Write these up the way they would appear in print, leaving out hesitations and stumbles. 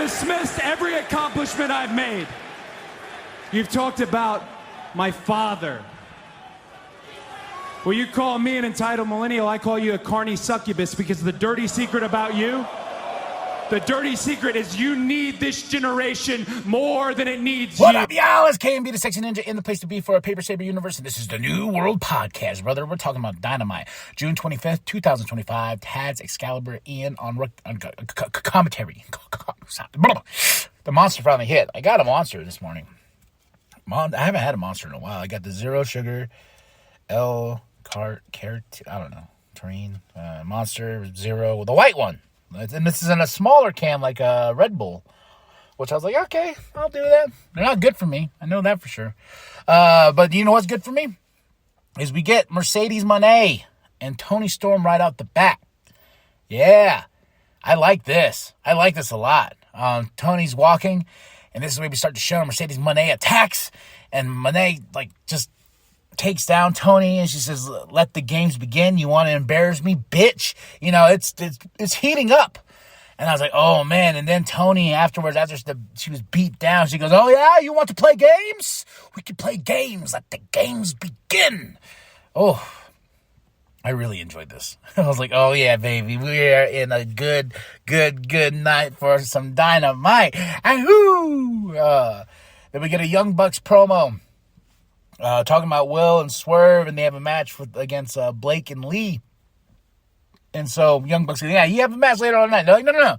dismissed every accomplishment I've made. You've talked about my father. Well, you call me an entitled millennial, I call you a carny succubus, because the dirty secret about you, the dirty secret is you need this generation more than it needs What you. up, y'all? It's KMB, the Sexy Ninja, in the place to be for a Paper Saber universe, and this is the New World Podcast, brother. We're talking about Dynamite, June 25th, 2025. Taz, Excalibur, Ian on commentary. The monster finally hit. I got a monster this morning. I haven't had a monster in a while. I got the Zero Sugar Terrain Monster Zero, the white one. And this is in a smaller can, like a Red Bull, which I was like, okay, I'll do that. They're not good for me. I know that for sure. But you know what's good for me? Is we get Mercedes Moné and Toni Storm right out the bat. Yeah, I like this. I like this a lot. Tony's walking, and this is where we start to show Mercedes Moné attacks, and Moné, just takes down Toni, and she says, let the games begin. You want to embarrass me, bitch? You know, it's heating up. And I was like, oh, man. And then Toni, afterwards, after she was beat down, she goes, oh, yeah, you want to play games? We can play games. Let the games begin. Oh, I really enjoyed this. I was like, oh, yeah, baby. We are in a good night for some Dynamite. Ahoo! Then we get a Young Bucks promo. Talking about Will and Swerve, and they have a match against Blake and Lee. And so Young Bucks say, yeah, you have a match later on tonight. They're like, no.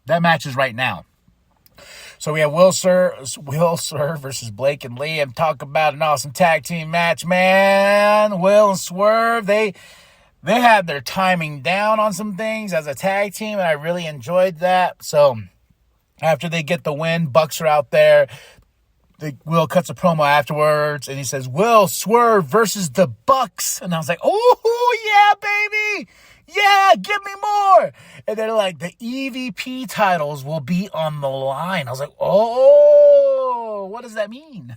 That match is right now. So we have Will Swerve versus Blake and Lee, and talk about an awesome tag team match, man. Will and Swerve, they had their timing down on some things as a tag team, and I really enjoyed that. So after they get the win, Bucks are out there. Will cuts a promo afterwards, and he says, Will Swerve versus the Bucks. And I was like, oh, yeah, baby. Yeah, give me more. And they're like, the EVP titles will be on the line. I was like, oh, what does that mean?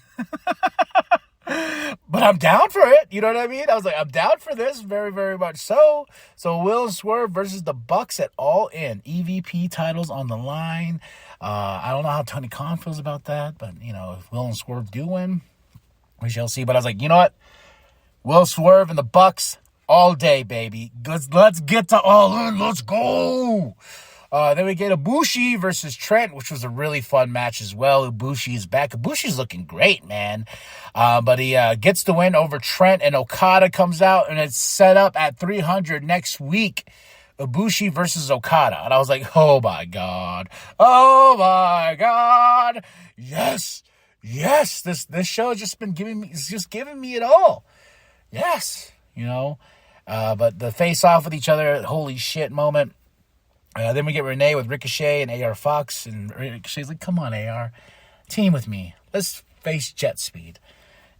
But I'm down for it. You know what I mean? I was like, I'm down for this very, very much so. So Will Swerve versus the Bucks at All In. EVP titles on the line. I don't know how Tony Khan feels about that, but, if Will and Swerve do win, we shall see. But I was like, you know what? Will Swerve and the Bucks all day, baby. Let's get to All In. Let's go. Then we get Ibushi versus Trent, which was a really fun match as well. Ibushi is back. Ibushi's looking great, man. But he gets the win over Trent, and Okada comes out, and it's set up at 300 next week. Ibushi versus Okada. And I was like, oh my God. Oh my God. Yes. This show has just been giving me it all. Yes. But the face off with each other, holy shit moment. Then we get Renee with Ricochet and AR Fox, and Ricochet's like, come on, AR, team with me. Let's face Jet Speed.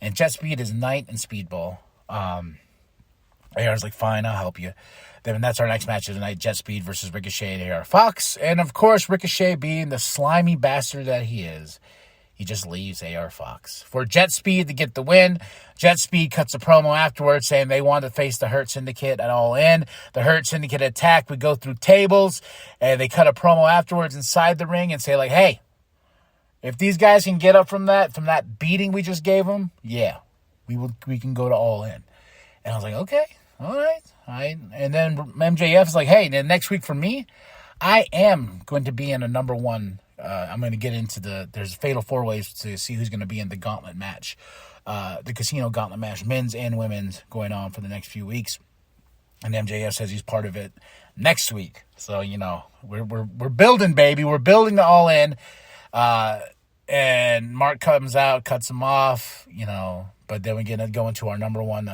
And Jet Speed is Knight and Speedball. AR's like, fine, I'll help you. Then that's our next match of the night, Jet Speed versus Ricochet and AR Fox. And, of course, Ricochet, being the slimy bastard that he is, he just leaves AR Fox. For Jet Speed to get the win, Jet Speed cuts a promo afterwards saying they want to face the Hurt Syndicate at All In. The Hurt Syndicate attack. We go through tables, and they cut a promo afterwards inside the ring and say, like, hey, if these guys can get up from that beating we just gave them, yeah, we can go to All In. And I was like, okay, all right. And then MJF is like, hey, then next week for me, I am going to be in a number one. I'm going to get into there's fatal four ways to see who's going to be in the gauntlet match, the casino gauntlet match, men's and women's, going on for the next few weeks. And MJF says he's part of it next week. So, we're building, baby. We're building the All In. And Mark comes out, cuts him off, but then we go into our number one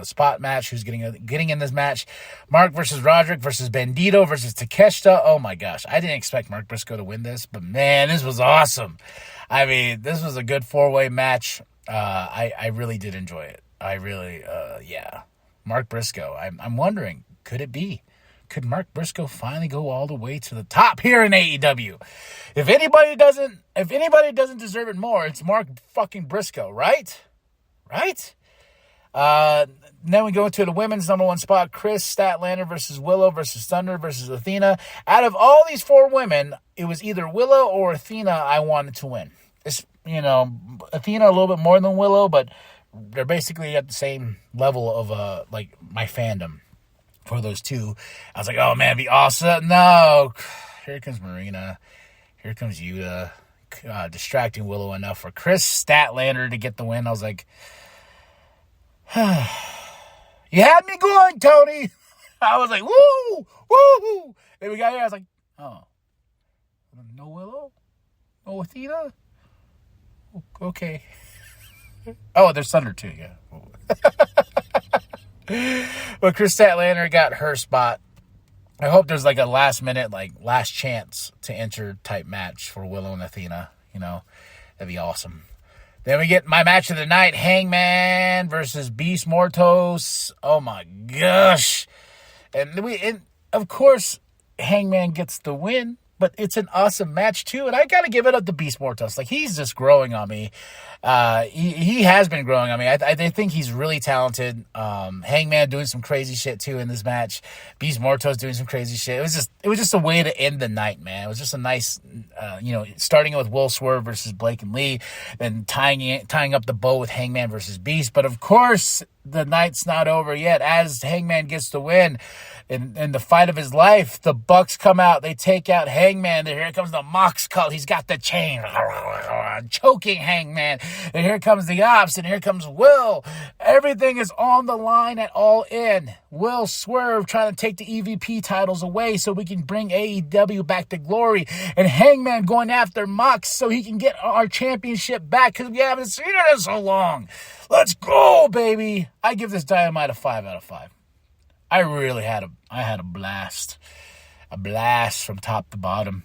spot match. Who's getting in this match? Mark versus Roderick versus Bandito versus Takeshita. Oh my gosh, I didn't expect Mark Briscoe to win this, but man, this was awesome. I mean, this was a good 4-way match. I really did enjoy it. I really, yeah. Mark Briscoe. I'm wondering, could it be? Could Mark Briscoe finally go all the way to the top here in AEW? If anybody doesn't deserve it more, it's Mark fucking Briscoe, right? Right? Then we go into the women's number 1 spot, Chris Statlander versus Willow versus Thunder versus Athena. Out of all these 4 women, it was either Willow or Athena I wanted to win. It's, Athena a little bit more than Willow, but they're basically at the same level of like my fandom for those two. I was like, oh man, it'd be awesome. No, here comes Marina. Here comes Yuta. Distracting Willow enough for Chris Statlander to get the win. I was like, you had me going, Tony. I was like, woo, woo. Then we got here. I was like, oh, no Willow? No Athena? Okay. Oh, there's Thunder too, yeah. But Chris Statlander got her spot. I hope there's like a last minute, like last chance to enter type match for Willow and Athena. That'd be awesome. Then we get my match of the night, Hangman versus Beast Mortos. Oh my gosh. And of course, Hangman gets the win, but it's an awesome match too. And I got to give it up to Beast Mortos. Like, he's just growing on me. He has been growing on me. I think he's really talented. Hangman doing some crazy shit too in this match. Beast Mortos doing some crazy shit. It was just a way to end the night, man. It was just a nice, starting with Will Swerve versus Blake and Lee, then tying up the bow with Hangman versus Beast. But of course, the night's not over yet. As Hangman gets the win in the fight of his life, the Bucks come out. They take out Hangman. Here comes the Mox cult. He's got the chain. Choking Hangman. And here comes the Ops. And here comes Will. Everything is on the line at All In. Will Swerve trying to take the EVP titles away so we can bring AEW back to glory. And Hangman going after Mox so he can get our championship back because we haven't seen it in so long. Let's go, baby. I give this Dynamite a 5 out of 5. I really had a blast. A blast from top to bottom.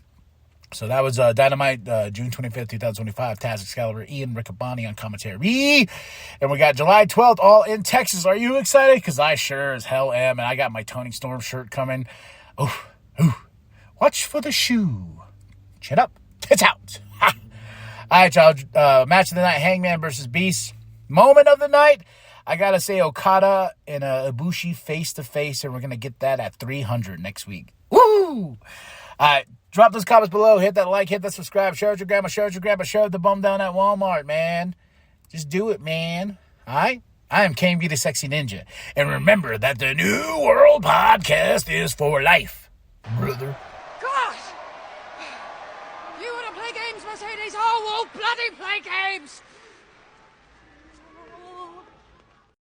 So that was Dynamite, June 25th, 2025. Taz Excalibur, Ian Riccaboni on commentary. And we got July 12th, All in Texas. Are you excited? Because I sure as hell am. And I got my Tony Storm shirt coming. Ooh. Watch for the shoe. Chin up. Tits out. Ha. All right, y'all. Match of the night, Hangman versus Beast. Moment of the night. I got to say Okada and Ibushi face-to-face, and we're going to get that at 300 next week. Woo! All right, drop those comments below. Hit that like, hit that subscribe. Share with your grandma, shove the bum down at Walmart, man. Just do it, man. All right? I am KMB the Sexy Ninja. And remember that the New World Podcast is for life, brother. Gosh! You want to play games, Mercedes? Oh, we'll bloody play games!